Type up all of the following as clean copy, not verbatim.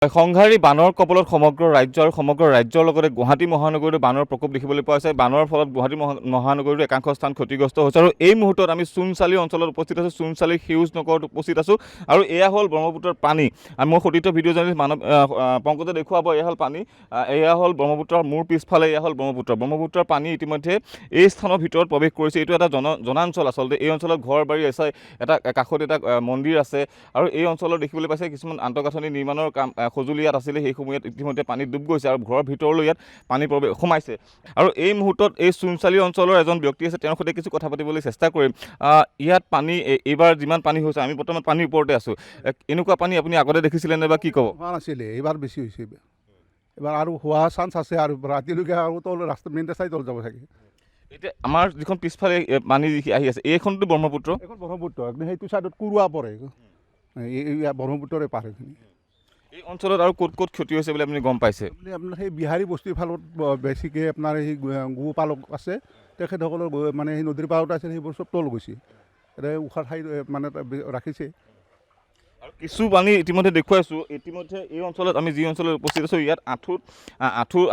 সংঘাৰী বানৰ কবলত সমগ্ৰ ৰাজ্যৰ লগতে গুৱাহাটী মহানগৰীতো বানৰ প্ৰকোপ দেখিবলৈ পোৱা হৈছে। বানৰ ফলত গুৱাহাটী মহানগৰীতো একাংশ স্থান ক্ষতিগ্ৰস্ত হৈছে আৰু এই মুহূৰ্তত আমি চোনচালি অঞ্চলত উপস্থিত আছোঁ। চোনচালি সেউজ নগৰত উপস্থিত আছোঁ আৰু এয়া হ'ল ব্ৰহ্মপুত্ৰৰ পানী। মই সতীৰ্থ ভিডিঅ' জাৰ্নেলিষ্ট পংকজে দেখুৱাব। এয়া হ'ল পানী, এয়া হ'ল ব্ৰহ্মপুত্ৰৰ মোৰ পিছফালে এয়া হ'ল ব্ৰহ্মপুত্ৰৰ পানী ইতিমধ্যে এই স্থানৰ ভিতৰত প্ৰৱেশ কৰিছে। এইটো এটা জনাঞ্চল আচলতে। এই অঞ্চলত ঘৰ বাৰী আছে, এটা কাষত এটা মন্দিৰ আছে আৰু এই অঞ্চলত দেখিবলৈ পাইছে কিছুমান আন্তঃগাঁথনি নিৰ্মাণৰ কাম সঁজুলি ইয়াত আছিলে, সেই সময়ত ইতিমধ্যে পানীত ডুব গৈছে আৰু ঘৰৰ ভিতৰলৈ ইয়াত পানী সোমাইছে। আৰু এই মুহূৰ্তত এই চোনচালি অঞ্চলৰ এজন ব্যক্তি আছে, তেওঁৰ সৈতে কিছু কথা পাতিবলৈ চেষ্টা কৰিম। ইয়াত পানী এইবাৰ যিমান পানী হৈছে, আমি বৰ্তমান পানীৰ ওপৰতে আছোঁ। এনেকুৱা পানী আপুনি আগতে দেখিছিলে নে বা কি ক'ব? হোৱা নাছিলে, এইবাৰ বেছি হৈছে। এইবাৰ আৰু হোৱা চান্স আছে আৰু ৰাতিলৈকে আৰু তল ৰাস্তা মেইন ৰাস্তাই তল যাব চাগে। এতিয়া আমাৰ যিখন পিছফালে পানী আহি আছে, এইখনতো ব্ৰহ্মপুত্ৰ। এইখন ব্ৰহ্মপুত্ৰ, সেইটো ছাইডত কুৰুৱা পৰে, এই ব্ৰহ্মপুত্ৰৰে পাৰ সেইখিনি। এই অঞ্চলত আৰু ক'ত ক'ত ক্ষতি হৈছে বুলি আপুনি গম পাইছে? আপোনাৰ সেই বিহাৰী বস্তিৰ ফালত বেছিকৈ আপোনাৰ সেই গোপালক আছে, তেখেতসকলৰ মানে সেই নদীৰ পাৰত আছে, সেইবোৰ চব তল গৈছে। উশাহ ঠাই মানে ৰাখিছে। আৰু কিছু পানী ইতিমধ্যে দেখুৱাইছোঁ। ইতিমধ্যে এই অঞ্চলত আমি যি অঞ্চলত উপস্থিত আছোঁ, ইয়াত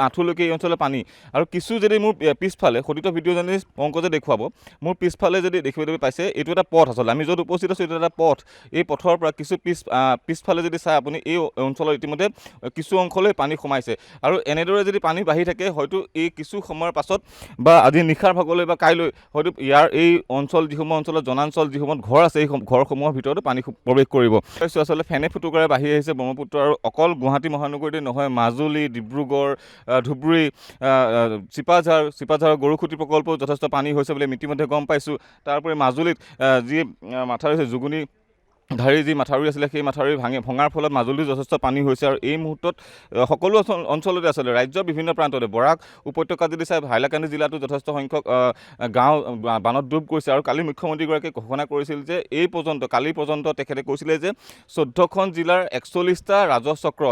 আঁঠুলৈকে এই অঞ্চলৰ পানী। আৰু কিছু যদি মোৰ পিছফালে সতীৰ্থ ভিডিঅ' জাৰ্নেলিষ্ট পংকজে দেখুৱাব, মোৰ পিছফালে যদি দেখিবলৈ পাইছে, এইটো এটা পথ আচলতে। আমি য'ত উপস্থিত আছোঁ এইটো এটা পথ। এই পথৰ পৰা কিছু পিছফালে যদি চাই আপুনি, এই অঞ্চলত ইতিমধ্যে কিছু অংশলৈ পানী সোমাইছে। আৰু এনেদৰে যদি পানী বাঢ়ি থাকে, হয়তো এই কিছু সময়ৰ পাছত বা আজি নিশাৰ ভাগলৈ বা কাইলৈ হয়তো ইয়াৰ এই যিসমূহ অঞ্চলত জনাঞ্চল যিসমূহত ঘৰ আছে, এই ঘৰসমূহৰ ভিতৰতো পানী প্ৰৱেশ কৰিব। আচলতে ফেনে ফুটুকাৰে বাঢ়ি আহিছে ব্ৰহ্মপুত্ৰ। আৰু অকল গুৱাহাটী মহানগৰীতে নহয়, মাজুলী, ডিব্ৰুগড়, ধুবুৰী, চিপাঝাৰ গৰুখুটি প্ৰকল্পও যথেষ্ট পানী হৈছে বুলি আমি ইতিমধ্যে গম পাইছোঁ। তাৰোপৰি মাজুলীত যি মাথাউৰি আছে, যুগুনি ধাৰি যি মাথাউৰি আছিলে, সেই মাথাউৰি ভঙাৰ ফলত মাজুলীত যথেষ্ট পানী হৈছে। আৰু এই মুহূৰ্তত সকলো অঞ্চলতে আচলতে ৰাজ্যৰ বিভিন্ন প্ৰান্ততে, বৰাক উপত্যকা যদি চাই, হাইলাকান্দি জিলাতো যথেষ্ট সংখ্যক গাঁও বানত ডুব গৈছে। আৰু কালি মুখ্যমন্ত্ৰীগৰাকীয়ে ঘোষণা কৰিছিল যে কালি পৰ্যন্ত তেখেতে কৈছিলে যে 14খন জিলাৰ 41টা ৰাজহ চক্ৰ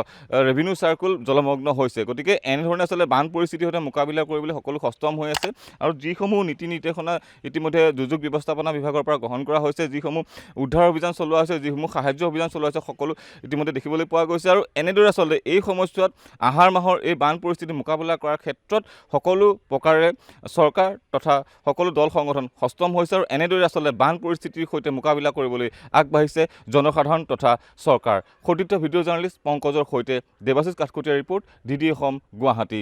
ৰেভিনিউ চাৰ্কুল জলমগ্ন হৈছে। গতিকে এনেধৰণে আচলতে বান পৰিস্থিতিৰ সৈতে মোকাবিলা কৰিবলৈ সকলো সষ্টম হৈ আছে। আৰু যিসমূহ নীতি নিৰ্দেশনা ইতিমধ্যে দুৰ্যোগ ব্যৱস্থাপনা বিভাগৰ পৰা গ্ৰহণ কৰা হৈছে, যিসমূহ উদ্ধাৰ অভিযান চলোৱা হৈছে, যিসমূহ সাহায্য অভিযান চলোৱা হৈছে, সকলো ইতিমধ্যে দেখিবলৈ পোৱা গৈছে। আৰু এনেদৰে আচলতে এই সময়ছোৱাত আহাৰ মাহৰ এই বান পৰিস্থিতি মোকাবিলা কৰাৰ ক্ষেত্ৰত সকলো প্ৰকাৰে চৰকাৰ তথা সকলো দল সংগঠন সষ্টম হৈছে। আৰু এনেদৰে আচলতে বান পৰিস্থিতিৰ সৈতে মোকাবিলা কৰিবলৈ আগবাঢ়িছে জনসাধাৰণ তথা চৰকাৰ। সতীৰ্থ ভিডিঅ' জাৰ্নেলিষ্ট পংকজৰ সৈতে দেৱাশিষ কাঠকটীয়া ৰিপৰ্ট, DD অসম, গুৱাহাটী।